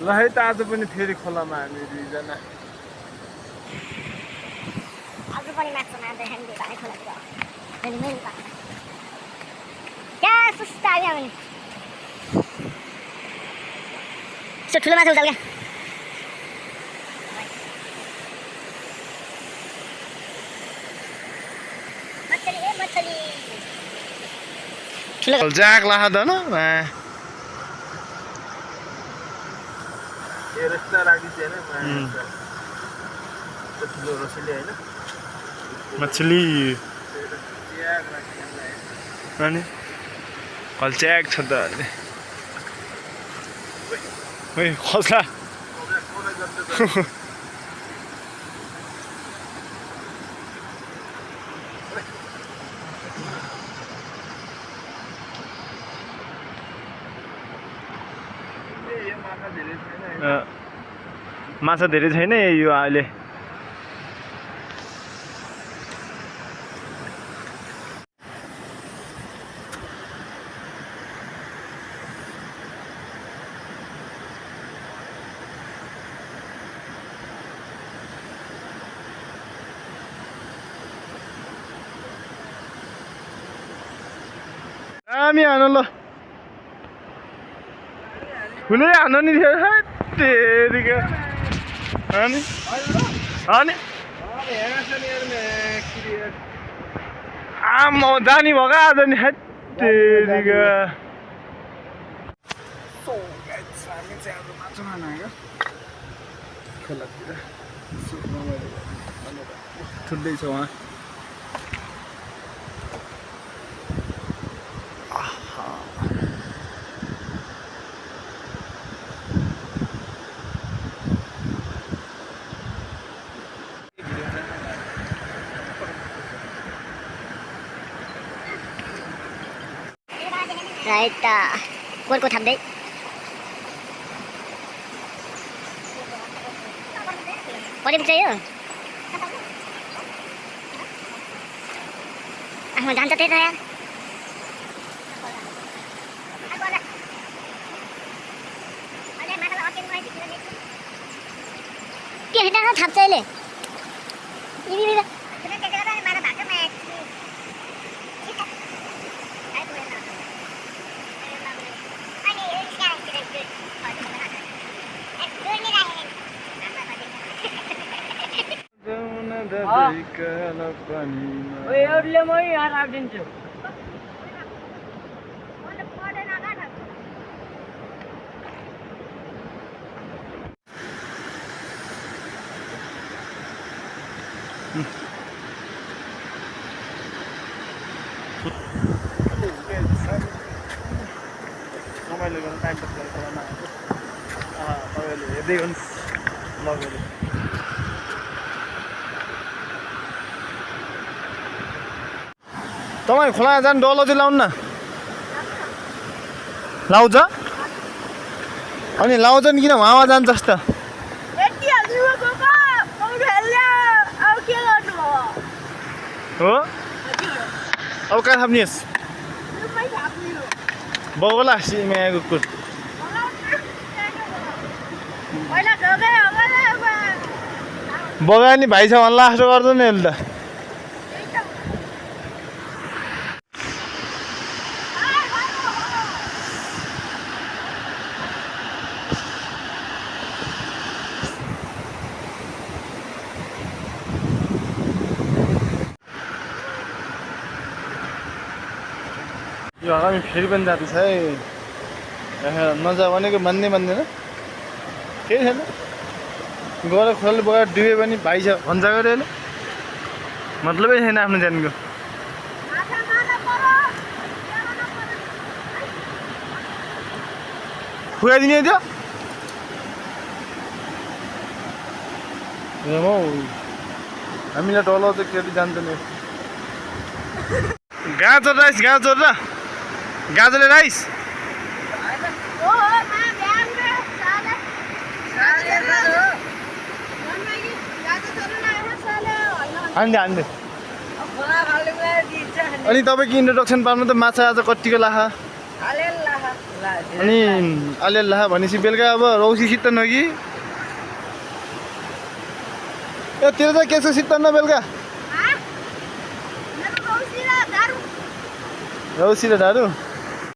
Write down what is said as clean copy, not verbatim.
ल है त आज पनि फेरि खोलामा हामी दुईजना आज पनि माछा मार्दै हामी भाइ खोलातिर अनि मैले पाक्छ क्या सुस्ता आयो भने सो ठुलो माछा उचाल क्या मछली ठुलो ज्याक लाहादैन ए रस्ता राखी छैन ठुलो रसले हैन मछली अनि कल्च्याक छ त ओइ खस्ला माछा धेरै छैन यो अहिले हामी हान ल ठुलै हान नि तेरिका अनि अनि आम जानी भएको आज नि तेरिका हामी चाहिँ अब माछा खान आयो खोलातिर ठुलै छ उहाँ राइट कोरको थाप्दै परेको चाहिँ हो आफ्नो जान्छ त्यही त यार के हेर्दा थाप्छ अहिले एउटले म यहाँ राखिदिन्छु रमाइलो गर्नु टाइम पास गरेर खोलामा आएको तपाईँहरूले हेर्दै गर्नुहोस् लगेर तपाईँ खोला जानु डल्लो चाहिँ लाउनु न लाउँछ अनि लाउँछ नि किन उहाँ जान्छ जस्तो हो अब कहाँ थाप्निस् बगोला सिमाया कुकुर बगा नि भाइ छ भन्ला जस्तो गर्छ नि अहिले त यो हामी फेरि पनि जाँदैछ है नजा भनेको मान्दैन केही छैन गएर खोलाले बगाएर डुबे पनि भाइ छ भन्छ गरे अहिले मतलबै छैन आफ्नो ज्यानको खुवाइदिने त्यो हौ हामीलाई डल्लो चाहिँ केटी जान्छ नि गाजर राइस गाजरले राइस हान्दै अनि तपाईँको इन्ट्रोडक्सन पार्नु त माछा आज कतिको लाखा अनि अलिअल्लाह भनेपछि बेलुका अब रौसी सित्तन हो कि ए तेरो चाहिँ के छ सित्तन बेलुका रौसी र ढाडु